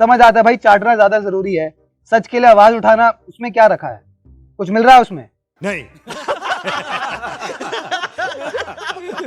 समझ आता है भाई चाटना ज्यादा जरूरी है, सच के लिए आवाज उठाना उसमें क्या रखा है, कुछ मिल रहा है उसमें? नहीं।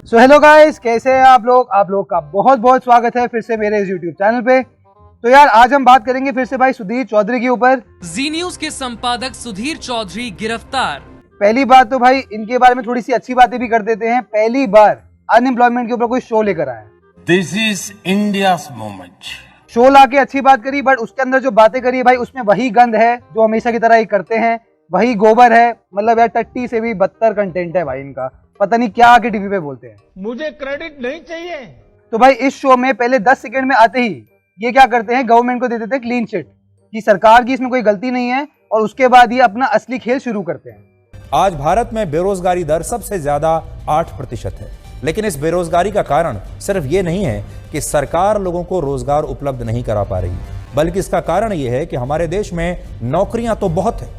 सो हेलो गाइस, कैसे हैं आप लोग का बहुत बहुत स्वागत है फिर से मेरे इस यूट्यूब चैनल पे। तो यार आज हम बात करेंगे फिर से भाई सुधीर चौधरी के ऊपर। जी न्यूज के संपादक सुधीर चौधरी गिरफ्तार। पहली बात तो भाई इनके बारे में थोड़ी सी अच्छी बातें भी कर देते हैं। पहली बार अनएम्प्लॉयमेंट के ऊपर कोई शो लेकर आया। This is India's moment. Show लाके अच्छी बात करी, बट उसके अंदर जो बातें करी है भाई उसमें वही गंद है जो हमेशा की तरह ही करते हैं, वही गोबर है। मतलब यार टट्टी से भी बदतर कंटेंट है भाई इनका, पता नहीं क्या आके टीवी पे बोलते हैं। मुझे क्रेडिट नहीं चाहिए। तो भाई इस शो में पहले 10 सेकंड में आते ही ये क्या करते हैं, गवर्नमेंट को दे देते हैं क्लीन चिट कि सरकार की इसमें कोई गलती नहीं है, और उसके बाद ये अपना असली खेल शुरू करते हैं। आज भारत में बेरोजगारी दर सबसे ज्यादा 8% है, लेकिन इस बेरोजगारी का कारण सिर्फ ये नहीं है कि सरकार लोगों को रोजगार उपलब्ध नहीं करा पा रही, बल्कि इसका कारण ये है कि हमारे देश में नौकरियां तो बहुत है,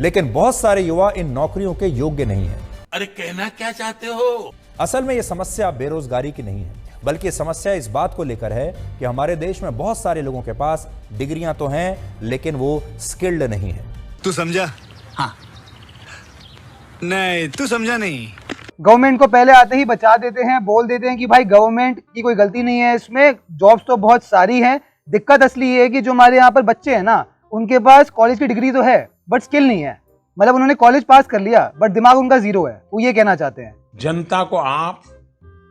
लेकिन बहुत सारे युवा इन नौकरियों के योग्य नहीं है। अरे कहना क्या चाहते हो? असल में ये समस्या बेरोजगारी की नहीं है, बल्कि समस्या इस बात को लेकर है कि हमारे देश में बहुत सारे लोगों के पास डिग्रियां तो हैं, लेकिन वो स्किल्ड नहीं है। तू समझा? हाँ। नहीं, तू समझा नहीं। गवर्नमेंट को पहले आते ही बचा देते हैं, बोल देते हैं कि भाई गवर्नमेंट की कोई गलती नहीं है, इसमें जॉब्स तो बहुत सारी हैं। दिक्कत असली ये है कि जो हमारे यहाँ पर बच्चे हैं ना, उनके पास कॉलेज की डिग्री तो है बट स्किल नहीं है। मतलब उन्होंने कॉलेज पास कर लिया बट दिमाग उनका जीरो है। वो ये कहना चाहते हैं जनता को आप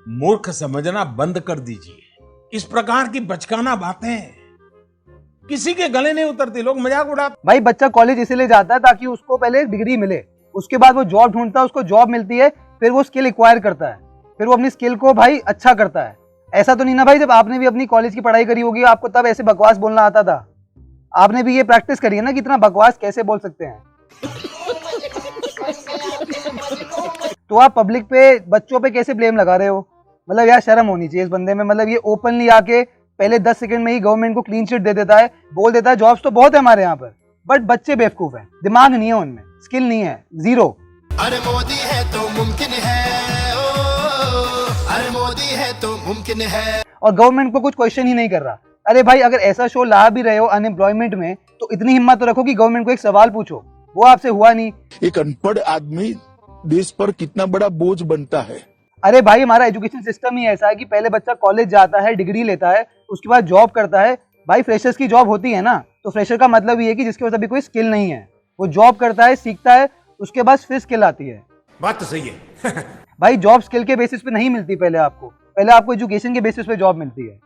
मूर्ख समझना बंद कर दीजिए। इस प्रकार की बचकाना बातें किसी के गले नहीं उतरती, लोग मजाक उड़ाते। भाई बच्चा कॉलेज इसलिए जाता है ताकि उसको पहले डिग्री मिले, उसके बाद वो जॉब ढूंढता है, उसको जॉब मिलती है, फिर वो स्किल एक्वायर करता है, फिर वो अपनी स्किल को भाई अच्छा करता है। ऐसा तो नहीं ना भाई जब आपने भी अपनी कॉलेज की पढ़ाई करी होगी आपको तब ऐसे बकवास बोलना आता था? आपने भी ये प्रैक्टिस करी है ना कि इतना बकवास कैसे बोल सकते हैं। तो आप पब्लिक पे बच्चों पे कैसे ब्लेम लगा रहे हो? मतलब यार शर्म होनी चाहिए इस बंदे में। मतलब ये ओपनली आके पहले 10 सेकंड में ही गवर्नमेंट को क्लीन चिट दे देता है, बोल देता है जॉब्स तो बहुत है हमारे यहाँ पर, बट बच्चे बेवकूफ हैं, दिमाग नहीं है उनमें, स्किल नहीं है, जीरो। अरे मोदी है तो मुमकिन है, ओ, अरे मोदी है तो मुमकिन है। और गवर्नमेंट को कुछ क्वेश्चन ही नहीं कर रहा। अरे भाई अगर ऐसा शो ला भी रहे हो अनएम्प्लॉयमेंट में तो इतनी हिम्मत तो रखो कि गवर्नमेंट को एक सवाल पूछो, वो आपसे हुआ नहीं। एक अनपढ़ आदमी देश पर कितना बड़ा बोझ बनता है। अरे भाई हमारा एजुकेशन सिस्टम ही ऐसा है कि पहले बच्चा कॉलेज जाता है, डिग्री लेता है, उसके बाद जॉब करता है। भाई फ्रेशर्स की जॉब होती है ना, तो फ्रेशर का मतलब ये है कि जिसके पास अभी कोई स्किल नहीं है, वो जॉब करता है, सीखता है, उसके बाद फिर स्किल आती है। बात तो सही है। भाई जॉब स्किल के बेसिस पे नहीं मिलती, पहले आपको एजुकेशन के बेसिस पे जॉब मिलती है।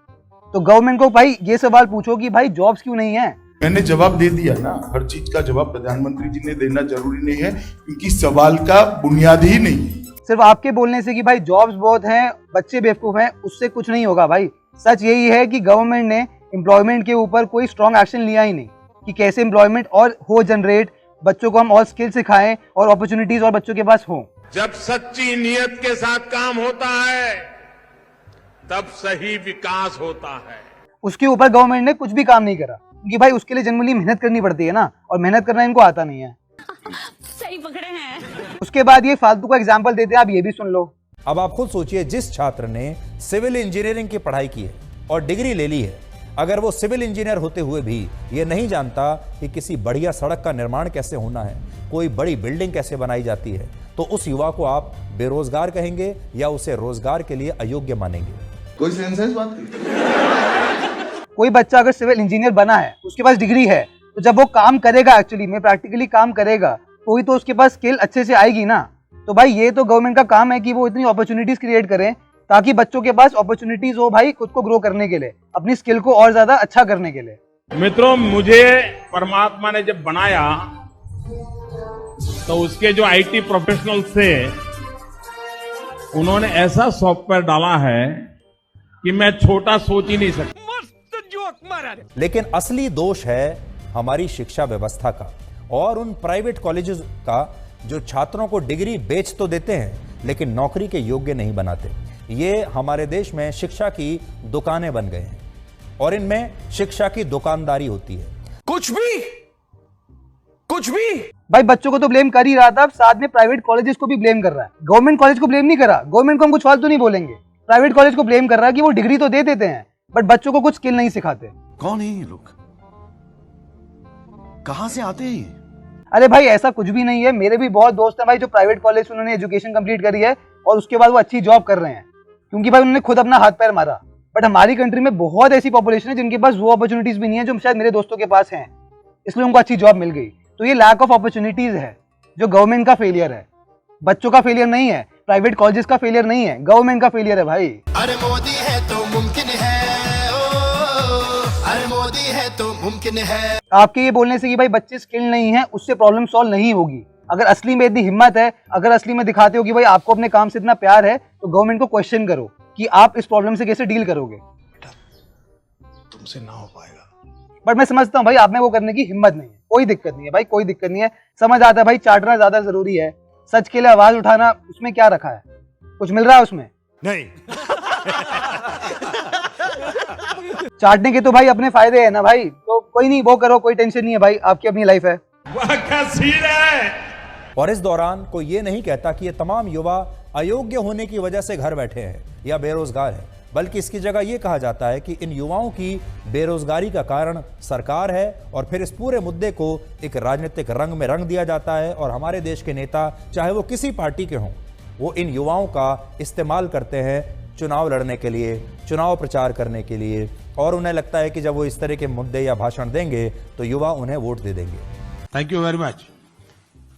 तो गवर्नमेंट को भाई ये सवाल पूछो कि भाई जॉब्स क्यों नहीं है। मैंने जवाब दे दिया ना, हर चीज का जवाब प्रधानमंत्री जी ने देना जरूरी नहीं है, क्योंकि सवाल का बुनियाद ही नहीं है। सिर्फ आपके बोलने से कि भाई जॉब्स बहुत हैं, बच्चे बेवकूफ हैं, उससे कुछ नहीं होगा भाई। सच यही है कि गवर्नमेंट ने एम्प्लॉयमेंट के ऊपर कोई स्ट्रॉन्ग एक्शन लिया ही नहीं कि कैसे एम्प्लॉयमेंट और हो जनरेट, बच्चों को हम और स्किल सिखाएं और अपॉर्चुनिटीज और बच्चों के पास हो। जब सच्ची नियत के साथ काम होता है तब सही विकास होता है। उसके ऊपर गवर्नमेंट ने कुछ भी काम नहीं करा, क्योंकि भाई उसके लिए जनरली मेहनत करनी पड़ती है ना, और मेहनत करना इनको आता नहीं है। सही पकड़े हैं। उसके बाद ये फालतू का एग्जाम्पल देते हैं, आप ये भी सुन लो। अब आप खुद सोचिए, जिस छात्र ने सिविल इंजीनियरिंग की पढ़ाई की है और डिग्री ले ली है, अगर वो सिविल इंजीनियर होते हुए भी ये नहीं जानता कि किसी बढ़िया सड़क का निर्माण कैसे होना है, कोई बड़ी बिल्डिंग कैसे बनाई जाती है, तो उस युवा को आप बेरोजगार कहेंगे या उसे रोजगार के लिए अयोग्य मानेंगे? कोई सेंस है इस बात की? कोई बच्चा अगर सिविल इंजीनियर बना है, उसके पास डिग्री है, तो जब वो काम करेगा, एक्चुअली में प्रैक्टिकली काम करेगा, तो ही तो उसके पास स्किल अच्छे से आएगी ना। तो भाई ये तो गवर्नमेंट का काम है कि वो इतनी अपॉर्चुनिटीज क्रिएट करें ताकि बच्चों के पास अपॉर्चुनिटीज हो भाई खुद को ग्रो करने के लिए, अपनी स्किल को और ज्यादा अच्छा करने के लिए। मित्रों, मुझे परमात्मा ने जब बनाया तो उसके जो आईटी प्रोफेशनल्स थे उन्होंने ऐसा सॉफ्टवेयर डाला है कि मैं छोटा सोच ही नहीं सकता। लेकिन असली दोष है हमारी शिक्षा व्यवस्था का और उन प्राइवेट कॉलेजेस का जो छात्रों को डिग्री बेच तो देते हैं लेकिन नौकरी के योग्य नहीं बनाते। ये हमारे देश में शिक्षा की दुकानें बन गए हैं और इनमें शिक्षा की दुकानदारी होती है। कुछ भी भाई बच्चों को तो ब्लेम कर ही रहा था, अब साथ में प्राइवेट कॉलेजेस को भी ब्लेम कर रहा है। गवर्नमेंट कॉलेज को ब्लेम नहीं करा, गवर्नमेंट को हम कुछ फालतू नहीं बोलेंगे, प्राइवेट कॉलेज को ब्लेम कर रहा है कि वो डिग्री तो दे देते हैं बट बच्चों को कुछ स्किल नहीं सिखाते। कौन है ये लोग? कहाँ से आते हैं ये? अरे भाई ऐसा कुछ भी नहीं है, मेरे भी बहुत दोस्त हैं भाई जो प्राइवेट कॉलेज से उन्होंने एजुकेशन कंप्लीट करी है और उसके बाद वो अच्छी जॉब कर रहे हैं, क्योंकि भाई उन्होंने खुद अपना हाथ पैर मारा। बट हमारी कंट्री में बहुत ऐसी पॉपुलेशन है जिनके पास वो अपॉर्चुनिटीज भी नहीं है जो शायद मेरे दोस्तों के पास हैं, इसलिए उनको अच्छी जॉब मिल गई। तो ये लैक ऑफ अपॉर्चुनिटीज है जो गवर्नमेंट का फेलियर है, बच्चों का फेलियर नहीं है, प्राइवेट कॉलेजेस का फेलियर नहीं है, गवर्नमेंट का फेलियर है भाई। अरे मोदी है तो मुमकिन है, ओ अरे मोदी है तो मुमकिन है। आपके ये बोलने से कि भाई बच्चे स्किल नहीं है उससे प्रॉब्लम सॉल्व नहीं होगी। अगर असली में इतनी हिम्मत है, अगर असली में दिखाते हो कि भाई आपको अपने काम से इतना प्यार है, तो गवर्नमेंट को क्वेश्चन करो कि आप इस प्रॉब्लम से कैसे डील करोगे। तुमसे ना हो पाएगा। बट मैं समझता हूँ भाई आप में वो करने की हिम्मत नहीं है, कोई दिक्कत नहीं है भाई, कोई दिक्कत नहीं है, समझ आता है भाई चाटना ज्यादा जरूरी है, सच के लिए आवाज उठाना उसमें क्या रखा है, कुछ मिल रहा है उसमें नहीं। चाटने के तो भाई अपने फायदे है ना भाई, तो कोई नहीं, वो करो, कोई टेंशन नहीं है भाई, आपकी अपनी लाइफ है। वाह क्या सीन है। और इस दौरान कोई ये नहीं कहता कि ये तमाम युवा अयोग्य होने की वजह से घर बैठे हैं या बेरोजगार हैं, बल्कि इसकी जगह ये कहा जाता है कि इन युवाओं की बेरोजगारी का कारण सरकार है और फिर इस पूरे मुद्दे को एक राजनीतिक रंग में रंग दिया जाता है और हमारे देश के नेता चाहे वो किसी पार्टी के हों, वो इन युवाओं का इस्तेमाल करते हैं चुनाव लड़ने के लिए, चुनाव प्रचार करने के लिए, और उन्हें लगता है कि जब वो इस तरह के मुद्दे या भाषण देंगे तो युवा उन्हें वोट दे देंगे। Thank you very much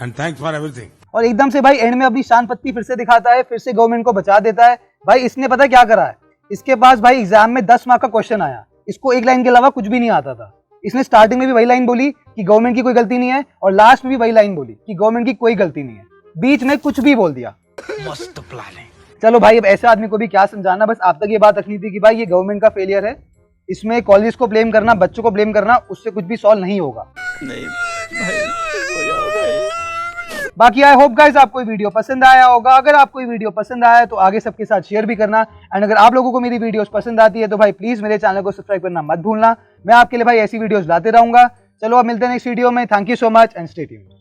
and thanks for everything. और एकदम से भाई एंड में अपनी शान पत्ती फिर से दिखाता है, फिर से गवर्नमेंट को बचा देता है। भाई इसने पता क्या करा है, इसके पास भाई एग्जाम में 10 मार्क का क्वेश्चन आया, इसको एक लाइन के अलावा कुछ भी नहीं आता था, इसने स्टार्टिंग में भी वही लाइन बोली कि गवर्नमेंट की कोई गलती नहीं है और लास्ट में भी वही लाइन बोली कि गवर्नमेंट की कोई गलती नहीं है, बीच में कुछ भी बोल दिया। मस्त प्लानिंग। चलो भाई अब ऐसे आदमी को भी क्या समझाना, बस आप तक ये बात रखनी थी कि भाई ये गवर्नमेंट का फेलियर है, इसमें कॉलेज को ब्लेम करना, बच्चों को ब्लेम करना, उससे कुछ भी सॉल्व नहीं होगा। बाकी आई होप गाइस आपको ये वीडियो पसंद आया होगा। अगर आपको ये वीडियो पसंद आया है तो आगे सबके साथ शेयर भी करना, एंड अगर आप लोगों को मेरी वीडियोस पसंद आती है तो भाई प्लीज मेरे चैनल को सब्सक्राइब करना मत भूलना। मैं आपके लिए भाई ऐसी वीडियोस लाते रहूंगा। चलो अब मिलते हैं नेक्स्ट वीडियो में। Thank you so much and stay tuned.